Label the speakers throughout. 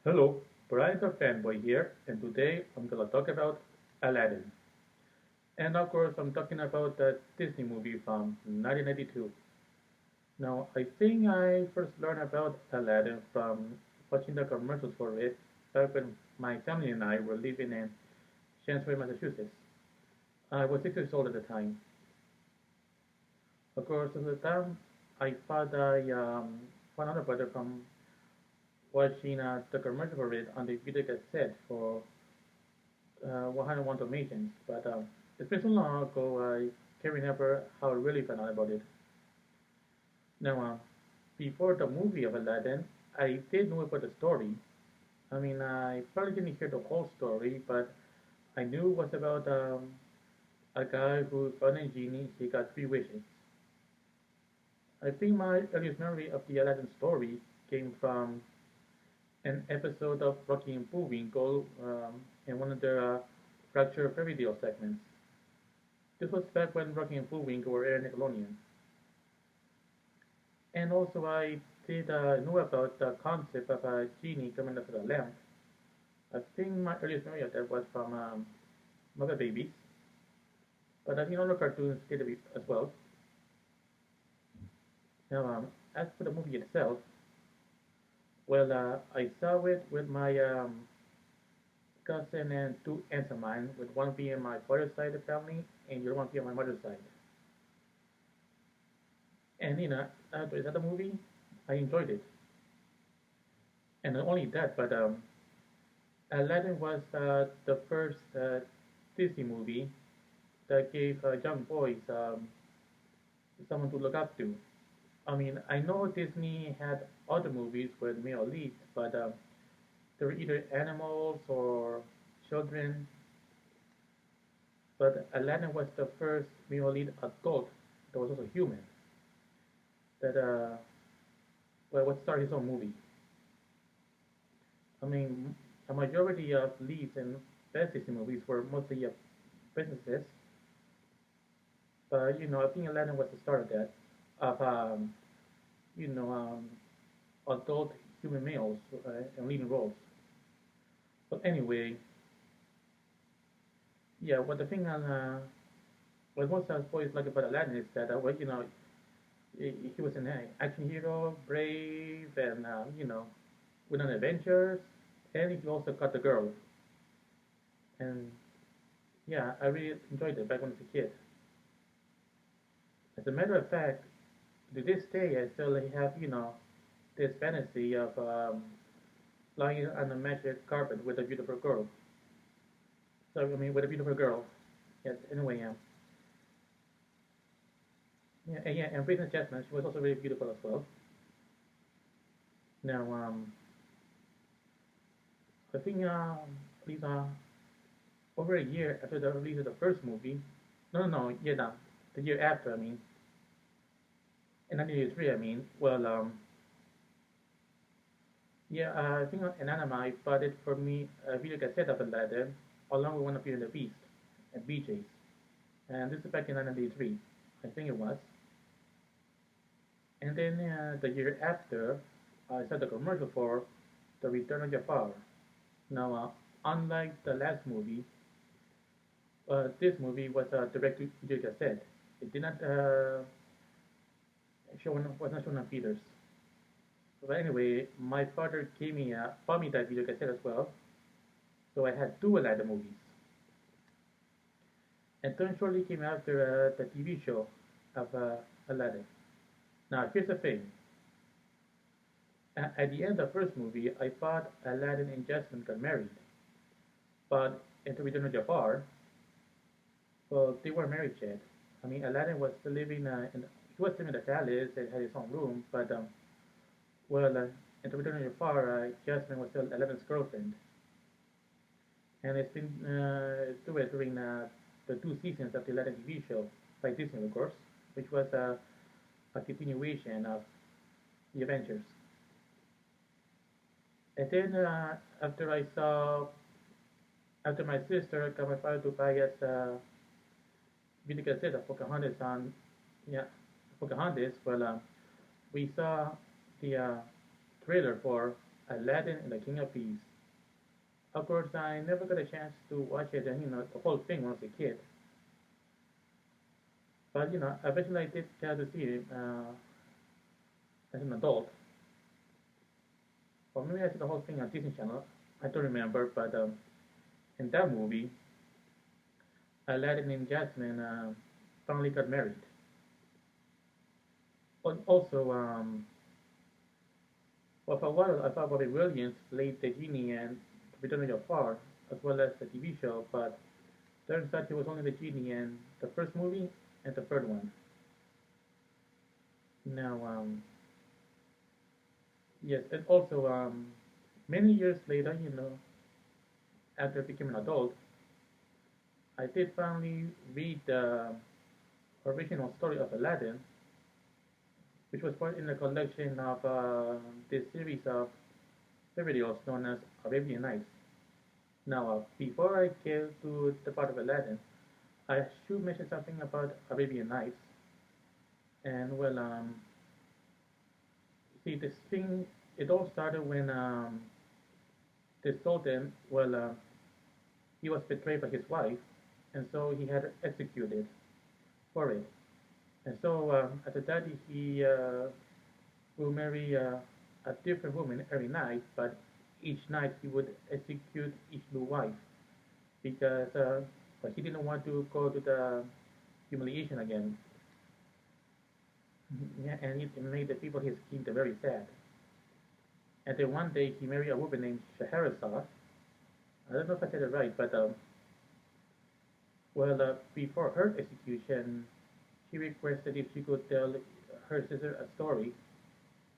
Speaker 1: Hello, Brian the Fanboy here, and today I'm gonna talk about Aladdin. And of course, I'm talking about the Disney movie from 1992. Now, I think I first learned about Aladdin from watching the commercials for it back when my family and I were living in Chancery, Massachusetts. I was 6 years old at the time. Of course, at the time, I thought found out about it from watching the commercial for it on the video cassette for 101 Dalmatians, but it's been so long ago I can't remember how I really found out about it. Now, before the movie of Aladdin, I did know about the story. I mean, I probably didn't hear the whole story, but I knew it was about a guy who found a genie. He got three wishes. I think my earliest memory of the Aladdin story came from an episode of Rocky and Bullwinkle in one of their fracture fairy tale segments. This was back when Rocky and Bullwinkle were airing Nickelodeon. And also I did know about the concept of a genie coming out of a lamp. I think my earliest memory of that was from Mother Babies, but I think other cartoons did it as well. Now, as for the movie itself, well, I saw it with my cousin and two aunts of mine, with one being my father's side of the family and the other one being my mother's side. And after I saw the movie, I enjoyed it. And not only that, but Aladdin was the first Disney movie that gave young boys someone to look up to. I mean, I know Disney had other movies with male leads, but they were either animals or children. But Aladdin was the first male lead adult that was also human that well, would start his own movie. I mean, a majority of leads in best Disney movies were mostly businesses, but I think Aladdin was the start of that, of you know, adult human males in leading roles. But anyway, yeah, what the thing on what most of us boys like about Aladdin is that well, he was an action hero, brave, and went on adventures, and he also got the girl. And yeah, I really enjoyed it back when I was a kid. As a matter of fact, to this day, I still have this fantasy of lying on a magic carpet with a beautiful girl. So I mean, with a beautiful girl. Yes. Anyway, and Princess Jasmine, she was also very beautiful as well. Now, I think at least over a year after the release of the first movie, no, yeah, no, the year after, I mean, in 1983, I mean, well, yeah, I think an anime bought it for me a video cassette of Aladdin, along with one of Beauty and the Beast at BJ's. And this is back in 1983, I think it was. And then the year after, I saw the commercial for The Return of Jafar. Now, unlike the last movie, this movie was a direct-to-video cassette. It did not was not shown on theaters. But anyway, my father bought me that video cassette as well, so I had two Aladdin movies. And then shortly came after the TV show of Aladdin. Now, here's the thing. At the end of the first movie, I thought Aladdin and Jasmine got married. But in The Return of Jafar, well, they weren't married yet. I mean, Aladdin was still living he was living in the palace and had his own room, but well, in The Return of Jafar, Jasmine was still Aladdin's girlfriend. And it's been through it during the two seasons of the Aladdin TV show by Disney, of course, which was a continuation of the Avengers. And then after my sister got my father to buy us video cassette of Pocahontas yeah, Pocahontas, well, we saw the trailer for Aladdin and the King of Thieves. Of course, I never got a chance to watch it and the whole thing when I was a kid. But eventually I did get to see it as an adult. Or maybe I saw the whole thing on Disney Channel. I don't remember, but in that movie, Aladdin and Jasmine finally got married. But also, well, for a while I thought Bobby Williams played the genie in Return of Jafar, as well as the TV show, but turns out he was only the genie in the first movie and the third one. Now, yes, and also, many years later, after I became an adult, I did finally read the original story of Aladdin, which was part in the collection of this series of fairy tales known as Arabian Nights. Now, before I get to the part of Aladdin, I should mention something about Arabian Nights. And well, see, this thing, it all started when the Sultan, well, he was betrayed by his wife, and so he had executed for it. And so after that, he will marry a different woman every night, but each night he would execute each new wife because but he didn't want to go to the humiliation again. Yeah, and it made the people his kingdom very sad. And then one day he married a woman named Scheherazade. I don't know if I said it right, but well, before her execution, she requested if she could tell her sister a story,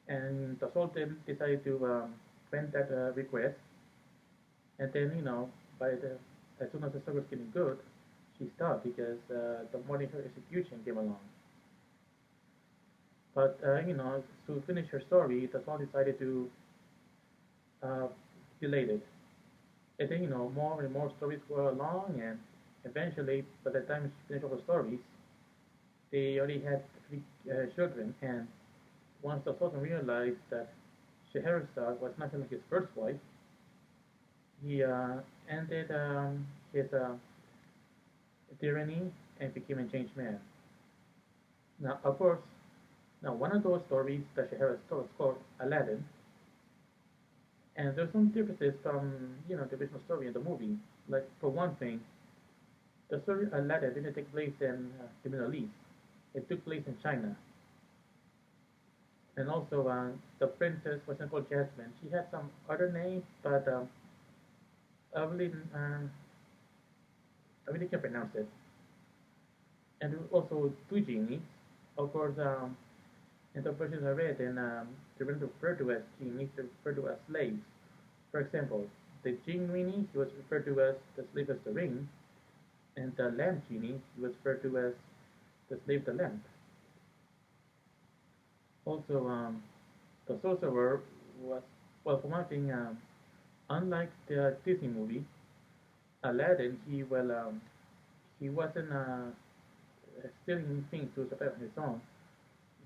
Speaker 1: and the Sultan decided to grant that request. And then, by the as soon as the story was getting good, she stopped because the morning her execution came along. But to finish her story, the Sultan decided to uh, delay it. And then, more and more stories go along, and eventually, by the time she finished all the stories, they already had three children. And once the Sultan realized that Scheherazade was nothing like his first wife, he ended his tyranny and became a changed man. Now, of course, now one of those stories that Scheherazade told is called Aladdin, and there's some differences from the original story and the movie. Like for one thing, the story Aladdin didn't take place in the Middle East. It took place in China. And also, the princess wasn't called Jasmine. She had some other name, but I really, I really can't pronounce it. And there were also two genies. Of course, in the versions I read, and they weren't referred to as genies, they were referred to as slaves. For example, the genie, he was referred to as the slave of the ring, and the lamp genie, he was referred to as the slave of the lamp. Also, the sorcerer was, well, for one thing, unlike the Disney movie, Aladdin, he wasn't stealing things to survive on his own.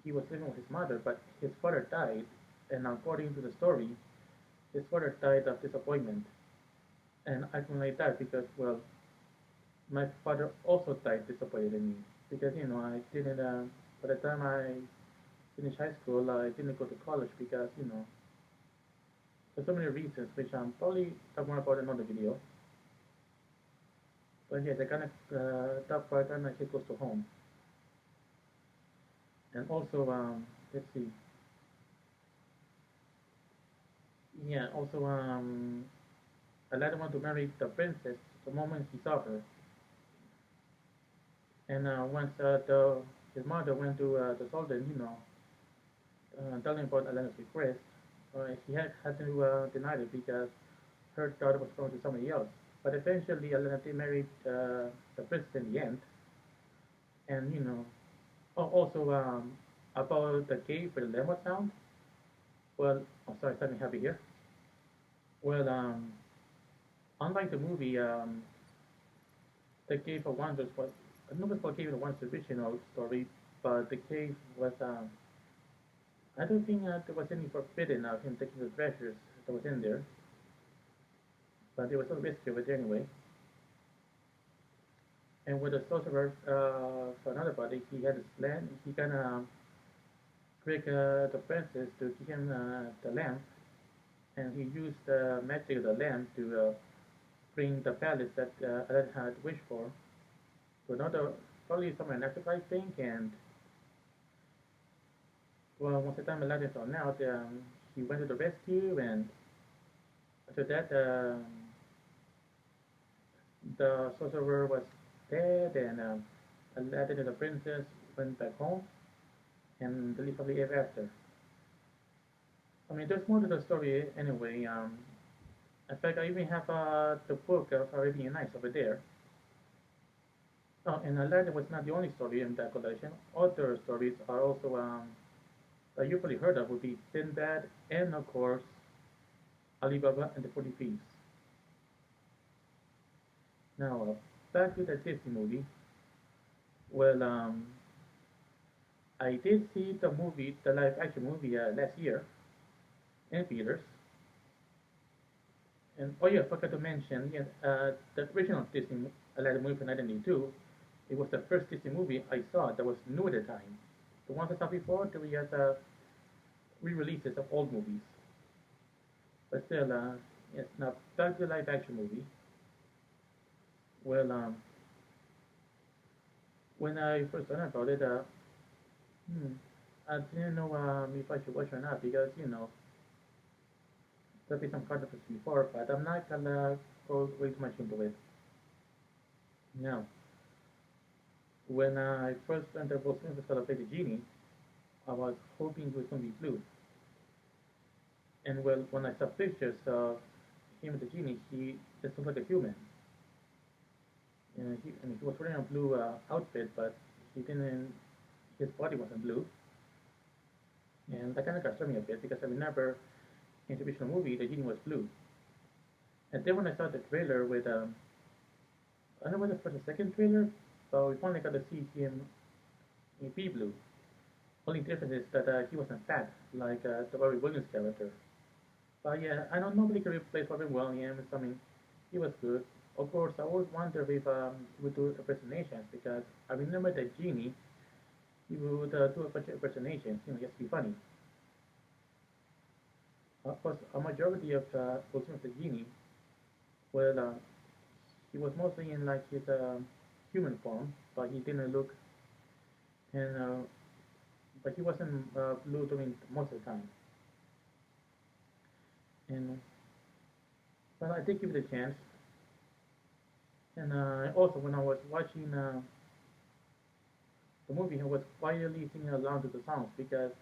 Speaker 1: He was living with his mother, but his father died, and according to the story, his father died of disappointment. And I can relate that because, well, my father also died disappointed in me because I didn't. By the time I finished high school, I didn't go to college because for so many reasons, which I'm probably talk more about in another video. But yeah, the kind of that part kind of hit close to home. And also, let's see. Yeah, also, Aladdin wanted to marry the princess the moment he saw her. And once his mother went to the Sultan, telling about Aladdin's request, he had to deny it because her daughter was going to somebody else. But eventually, Aladdin married the princess in the end. And also about the cave where the lamb was found. Well, I'm sorry, something happy here. Well, unlike the movie, the Cave of Wonders was I don't know if it's called Cave of Wonders original story, but the cave was I don't think there was any forbidden of him taking the treasures. that was in there, but it was so risky over there anyway. And with the sorcerer, for another body, he had his plan. He gonna trick the princess to give him the lamp, and he used the magic of the lamp to bring the palace that Aladdin had wished for to another, probably somewhere in Africa, I think. And well, once the time Aladdin found out, he went to the rescue, and after that, the sorcerer was dead, and Aladdin and the princess went back home, and they lived happily ever after. I mean, there's more to the story anyway. In fact, I even have the book of Arabian Nights over there. Oh, and Aladdin was not the only story in that collection. Other stories are also that you probably heard of would be Sinbad and of course Alibaba and the 40 Thieves. Now, back to the Disney movie. Well, I did see the movie, the live action movie last year in theaters. And oh yeah, I forgot to mention, yes, the original Disney Aladdin movie from 1992. It was the first Disney movie I saw that was new at the time. The ones I saw before, they were just re-releases of old movies. But still, yes. Now back to the live action movie. Well, when I first learned about it, hmm, I didn't know if I should watch or not because there'll be some controversy before, but I'm not gonna go way too much into it. Now, when I first learned that Will Smith was gonna play the genie, I was hoping he was gonna be blue. And well, when I saw pictures of him with the genie, he just looked like a human. He was wearing a blue outfit, but he didn't. His body wasn't blue, and that kind of concerned me a bit because I remember in the original movie the genie was blue. And then when I saw the trailer with I don't know whether for the second trailer, but we finally got to see him in be blue. Only difference is that he wasn't fat like the Robbie Williams character. But yeah, I don't nobody can replace Robin Williams. I mean, he was good. Of course, I always wonder if he would do impersonations because I remember that Genie, he would do a bunch of impersonations, just to be funny. Of course, a majority of Will Smith the Genie, well, he was mostly in like his human form, but he didn't look, and but he wasn't blue during most of the time. And well, I did give it a chance. And also, when I was watching the movie, I was quietly singing along to the songs because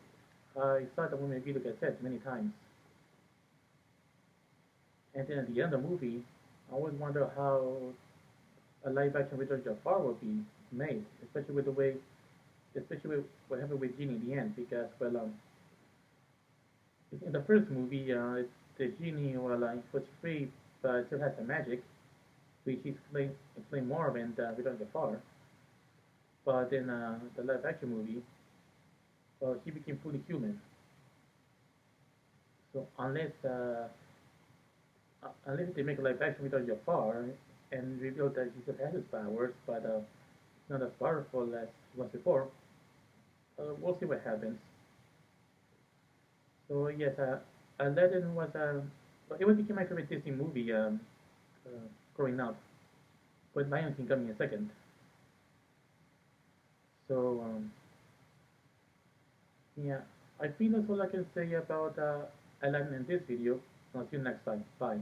Speaker 1: I saw the movie video cassette many times. And then at the end of the movie, I always wonder how a live action Richard Jafar will be made, especially with what happened with Genie in the end. Because in the first movie, the Genie was free, but still has the magic, which he explained more in Richard Jafar. But in the live action movie, well, he became fully human. So unless they make a live action with Jafar and reveal that he still has his powers, but not as powerful as he was before, we'll see what happens. So yes, Aladdin was well, it became my favorite Disney movie growing up, with Lion King coming in second. So yeah, I think that's all I can say about Aladdin in this video. I'll see you next time. Bye.